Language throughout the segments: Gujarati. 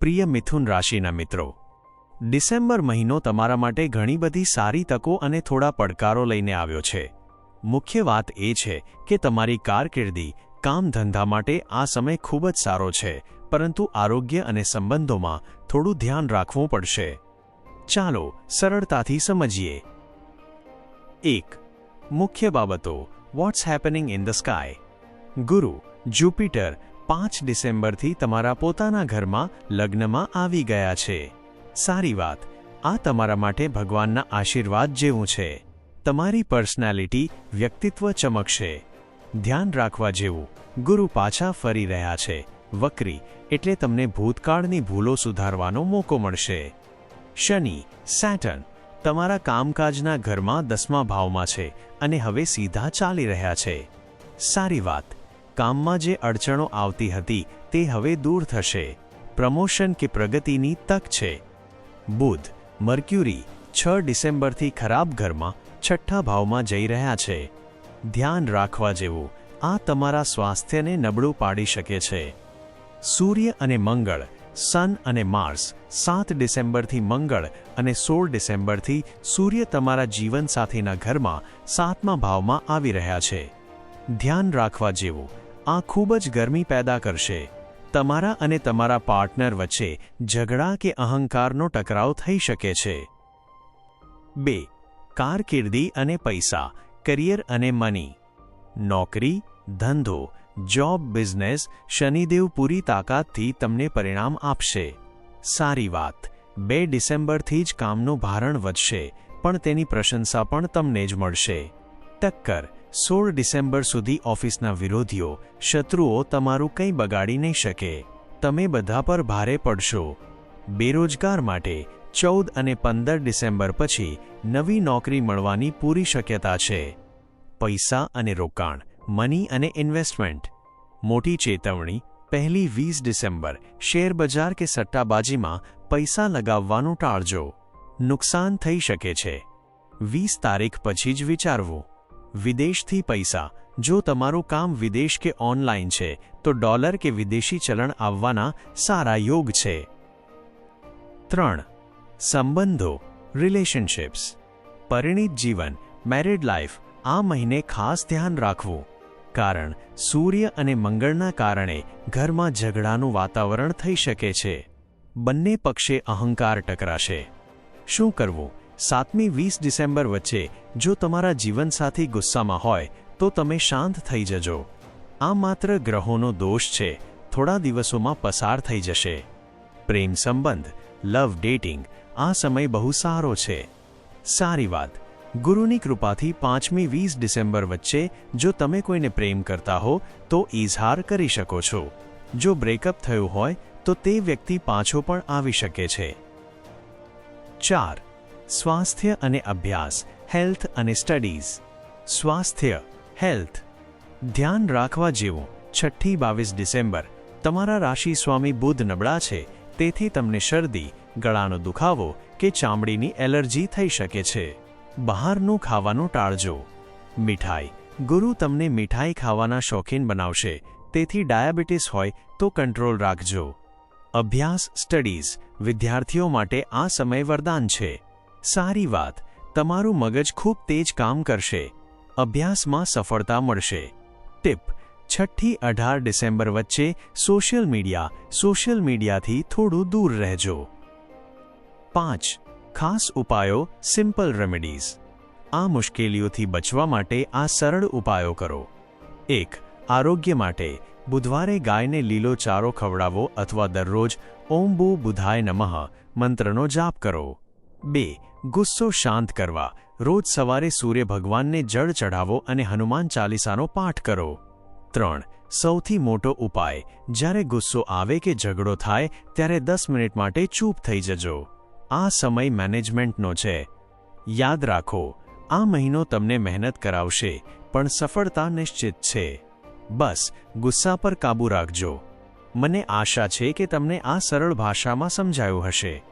પ્રિય મિથુન રાશિના મિત્રો, ડિસેમ્બર મહિનો તમારા માટે ઘણી બધી સારી તકો અને થોડા પડકારો લઈને આવ્યો છે. મુખ્ય વાત એ છે કે તમારી કારકિર્દી, કામ-ધંધા માટે આ સમય ખૂબ જ સારો છે, પરંતુ આરોગ્ય અને સંબંધોમાં થોડું ધ્યાન રાખવું પડશે. ચાલો સરળતાથી સમજીએ. 1. મુખ્ય બાબતો. What's happening in the sky. Guru, Jupiter 5 ડિસેમ્બરથી તમારા પોતાના ઘરમાં લગ્નમાં આવી ગયા છે. સારી વાત. આ તમારા માટે ભગવાનના આશીર્વાદ જેવું છે. તમારી પર્સનાલિટી, વ્યક્તિત્વ ચમકશે. ધ્યાન રાખવા જેવું. ગુરુ પાછા ફરી રહ્યા છે. વક્રી એટલે તમને ભૂતકાળની ભૂલો સુધારવાનો મોકો મળશે. શનિ, સેટર્ન તમારા કામકાજના ઘરમાં 10મા ભાવમાં છે અને હવે સીધા ચાલી રહ્યા છે. સારી વાત. કામમાં જે અડચણો આવતી હતી તે હવે દૂર થશે. પ્રમોશન કે પ્રગતિની તક છે. બુધ, મર્ક્યુરી 6 ડિસેમ્બરથી ખરાબ ઘરમાં 6ઠ્ઠા ભાવમાં જઈ રહ્યા છે. ધ્યાન રાખવા જેવું. આ તમારા સ્વાસ્થ્યને નબળું પાડી શકે છે. સૂર્ય અને મંગળ, સન અને માર્સ 7 ડિસેમ્બરથી મંગળ અને 16 ડિસેમ્બરથી સૂર્ય તમારા જીવનસાથીના ઘરમાં 7મા ભાવમાં આવી રહ્યા છે. ધ્યાન રાખવા જેવું. આ ખૂબ જ ગરમી પેદા કરશે. તમારા અને તમારા પાર્ટનર વચ્ચે ઝઘડા કે અહંકારનો ટકરાવ થઈ શકે છે. 2. કારકિર્દી અને પૈસા, કરિયર અને મની. નોકરી, ધંધો, જોબ, બિઝનેસ શનિદેવ પૂરી તાકાતથી તમને પરિણામ આપશે. સારી વાત. 2 ડિસેમ્બરથી જ કામનું ભારણ વધશે, પણ તેની પ્રશંસા પણ તમને જ મળશે. ટક્કર. 16 ડિસેમ્બર સુધી ઓફિસના વિરોધીઓ, શત્રુઓ તમારું કંઈ બગાડી નહીં શકે. તમે બધા પર ભારે પડશો. બેરોજગાર માટે 14 અને 15 ડિસેમ્બર પછી નવી નોકરી મળવાની પૂરી શક્યતા છે. પૈસા અને રોકાણ, મની અને ઇન્વેસ્ટમેન્ટ. મોટી ચેતવણી. પહેલી 20 ડિસેમ્બર શેરબજાર કે સટ્ટાબાજીમાં પૈસા લગાવવાનું ટાળજો. નુકસાન થઈ શકે છે. 20 તારીખ પછી જ વિચારવું. વિદેશથી પૈસા. જો તમારું કામ વિદેશ કે ઓનલાઈન છે તો ડોલર કે વિદેશી ચલણ આવવાના સારા યોગ છે. 3. સંબંધો, રિલેશનશિપ્સ. પરિણીત જીવન, મેરિડ લાઈફ આ મહિને ખાસ ધ્યાન રાખવું. કારણ સૂર્ય અને મંગળના કારણે ઘરમાં ઝઘડાનું વાતાવરણ થઈ શકે છે. બંને પક્ષે અહંકાર ટકરાશે. શું કરવું? 7મી 20 ડિસેમ્બર વચ્ચે જો તમારા જીવનસાથી ગુસ્સામાં હોય તો તમે શાંત થઈ જજો. આ માત્ર ગ્રહોનો દોષ છે, થોડા દિવસોમાં પસાર થઈ જશે. પ્રેમ સંબંધ, લવ, ડેટિંગ આ સમય બહુ સારો છે. સારી વાત. ગુરુની કૃપાથી 5મી 20 ડિસેમ્બર વચ્ચે જો તમે કોઈને પ્રેમ કરતા હો તો ઇઝહાર કરી શકો છો. જો બ્રેકઅપ થયું હોય તો તે વ્યક્તિ પાછો પણ આવી શકે છે. 4. સ્વાસ્થ્ય અને અભ્યાસ, હેલ્થ અને સ્ટડીઝ. સ્વાસ્થ્ય, હેલ્થ. ધ્યાન રાખવા જેવું. 6ઠ્ઠી 22 ડિસેમ્બર તમારા રાશિ સ્વામી બુધ નબળા છે, તેથી તમને શરદી, ગળાનો દુખાવો કે ચામડીની એલર્જી થઈ શકે છે. બહારનું ખાવાનું ટાળજો. મીઠાઈ. ગુરુ તમને મીઠાઈ ખાવાના શોખીન બનાવશે, તેથી ડાયાબિટીસ હોય તો કંટ્રોલ રાખજો. અભ્યાસ, સ્ટડીઝ વિદ્યાર્થીઓ માટે આ સમય વરદાન છે. સારી વાત. તમારું મગજ ખૂબ તેજ કામ કરશે. અભ્યાસમાં સફળતા મળશે. ટિપ: 6ઠ્ઠી 18 ડિસેમ્બર વચ્ચે સોશિયલ મીડિયાથી થોડું દૂર રહેજો. 5. ખાસ ઉપાયો, સિમ્પલ રેમેડીઝ. આ મુશ્કેલીઓથી બચવા માટે આ સરળ ઉપાયો કરો. 1. આરોગ્ય માટે બુધવારે ગાયને લીલો ચારો ખવડાવો અથવા દરરોજ ઓમ બુ બુધાય નમઃ મંત્રનો જાપ કરો. 2. ગુસ્સો શાંત કરવા રોજ સવારે સૂર્ય ભગવાનને જળ ચઢાવો અને હનુમાન ચાલીસાનો પાઠ કરો. 3. સૌથી મોટો ઉપાય, જ્યારે ગુસ્સો આવે કે ઝઘડો થાય ત્યારે 10 મિનિટ માટે ચૂપ થઈ જજો. આ સમય મેનેજમેન્ટનો છે. યાદ રાખો, આ મહિનો તમને મહેનત કરાવશે, પણ સફળતા નિશ્ચિત છે. બસ ગુસ્સા પર કાબૂ રાખજો. મને આશા છે કે તમને આ સરળ ભાષામાં સમજાયું હશે.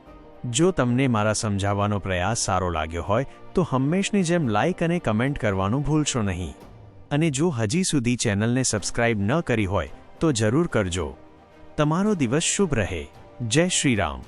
જો તમને મારા સમજાવવાનો પ્રયાસ સારો લાગ્યો હોય તો હંમેશની જેમ લાઇક અને કમેન્ટ કરવાનું ભૂલશો નહીં. અને જો હજી સુધી ચેનલને સબસ્ક્રાઇબ ન કરી હોય તો જરૂર કરજો. તમારો દિવસ શુભ રહે. જય શ્રી રામ.